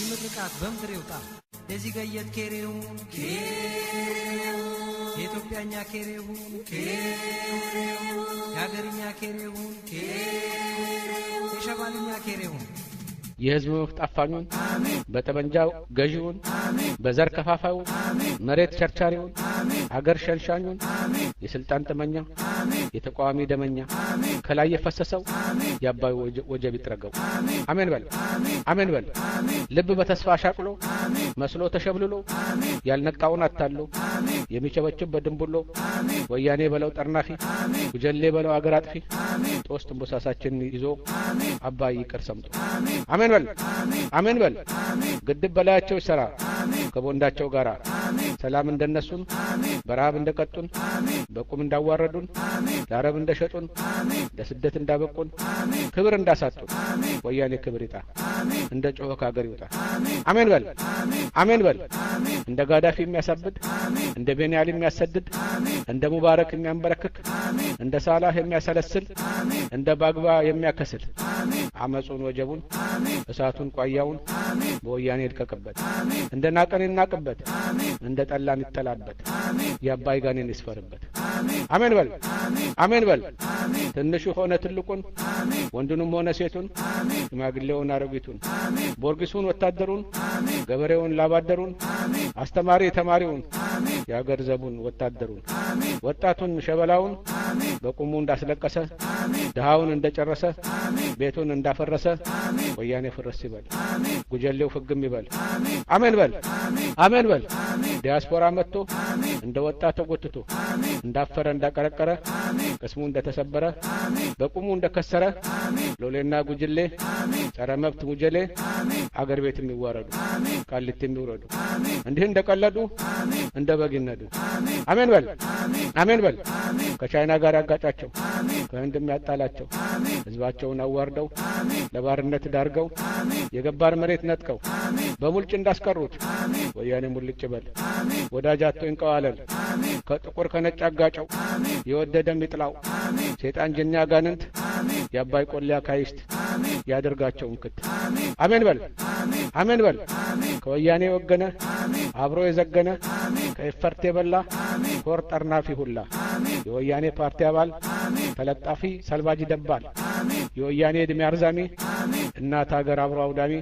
ቢምርቃት በምድር ይውጣ ለዚህ ገየት ኬሬውን የኢትዮጵያኛ ኬሬውን የሀገርኛ ኬሬውን የሸባልኛ ኬሬውን የህዝብ መብት አፋኙን በጠመንጃው ገዢውን በዘር ከፋፋዩን መሬት ቸርቻሪውን ሀገር ሸንሻኙን የስልጣን ተመኛ የተቋሚ ደመኛ ከላይ የፈሰሰው ያባይ ወጀብ ይጥረገው አሜን በል አሜን በል ልብ በተስፋ ሻቅሎ መስሎ ተሸብልሎ ያልነቃውን አታሎ የሚቸበችብ በድንቡሎ ወያኔ በለው ጠርናፊ ጉጀሌ በለው አገር አጥፊ ጦስ ጥንቦሳሳችን ይዞ አባይ ይቅር ሰምቶ አሜን በል አሜን በል ግድብ በላያቸው ይሰራ ከቦንዳቸው ጋራ ሰላም እንደነሱን በራብ እንደቀጡን በቁም እንዳዋረዱን ለአረብ እንደሸጡን ለስደት እንዳበቁን ክብር እንዳሳጡን ወያኔ ክብር ይጣ እንደ ጮኸ ከሀገር ይውጣ አሜን በል አሜን በል እንደ ጋዳፊ የሚያሳብድ እንደ ቤንያሊ የሚያሰድድ እንደ ሙባረክ የሚያንበረክክ እንደ ሳላህ የሚያሰለስል እንደ ባግባ የሚያከስል አመጹን ወጀቡን እሳቱን ቋያውን በወያኔ ይድቀቅበት እንደ ናቀን ይናቅበት እንደ ጠላን ይጠላበት ያባይ ጋኔን ይስፈርበት አሜን በል አሜን በል ትንሹ ሆነ ትልቁን ወንዱንም ሆነ ሴቱን ሽማግሌውን አረጋዊቱን ቦርጊሱን ወታደሩን ገበሬውን ላባደሩን አስተማሪ ተማሪውን ያገር ዘቡን ወታደሩን ወጣቱን ሸበላውን በቁሙ እንዳስለቀሰ ደሃውን እንደጨረሰ ቤቱን እንዳፈረሰ ወያኔ ፍርስ ይበል ጉጀሌው ፍግም ይበል አሜን በል አሜን በል ዲያስፖራ መጥቶ እንደ ወጣት ተጎትቶ እንዳፈረ እንዳቀረቀረ ቅስሙ እንደተሰበረ በቁሙ እንደከሰረ ሎሌና ጉጅሌ ጸረ መብት ሙጀሌ አገር ቤት የሚዋረዱ ቃሊት የሚወረዱ እንዲህ እንደቀለዱ እንደ በግነዱ አሜን በል አሜን በል ከቻይና ጋር ያጋጫቸው ከህንድ የሚያጣላቸው ህዝባቸውን አዋርደው ለባርነት ዳርገው የገባር መሬት ነጥቀው በሙልጭ እንዳስቀሩት ወያኔ ሙልጭ በል ወዳጃቶ ይንቀዋለል ከጥቁር ከነጭ አጋጨው የወደደም ይጥላው ሰይጣን ጀኛ ጋንንት ያባይ ቆሊያ ካይስት ያደርጋቸው እንክት አሜን በል አሜን በል ከወያኔ ወገነ አብሮ የዘገነ ከእፈርት የበላ ኮር ጠርናፊ ሁላ የወያኔ ፓርቲ አባል ተለጣፊ ሰልባጅ ደባል የወያኔ እድሜ አርዛሚ እናት ሀገር አብሮ አውዳሚ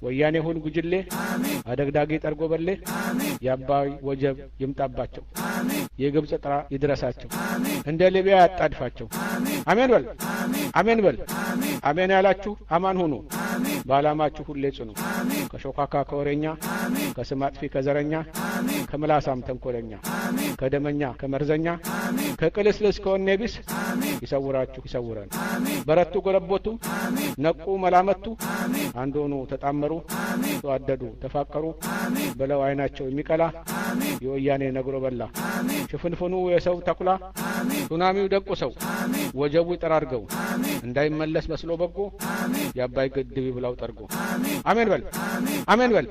ወያኔ ሁን ጉጅሌ አደግዳጊ ጠርጎ በሌ ያባይ ወጀብ ይምጣባቸው የግብጽ ጥራ ይድረሳቸው እንደ ሊቢያ ያጣድፋቸው አሜን በል አሜን በል አሜን ያላችሁ አማን ሁኑ ባላማችሁ ሁሌ ጽኑ ከሾካካ ከወሬኛ ከስማጥፊ ከዘረኛ ከመላሳም ተንኮለኛ ከደመኛ ከመርዘኛ ከቅልስልስ ከወኔቢስ ይሰውራችሁ ይሰውራን በረቱ ጎለቦቱ ነቁ መላመቱ አንድ ሆኑ ተጣመሩ ተዋደዱ ተፋቀሩ በለው አይናቸው የሚቀላ የወያኔ ነግሮ በላ ሽፍንፍኑ የሰው ተኩላ ሱናሚው ደቁ ሰው ወጀቡ ይጠራርገው እንዳይመለስ መስሎ በጎ ያባይ ግድብ ይብላው ጠርጎ አሜን በል አሜን በል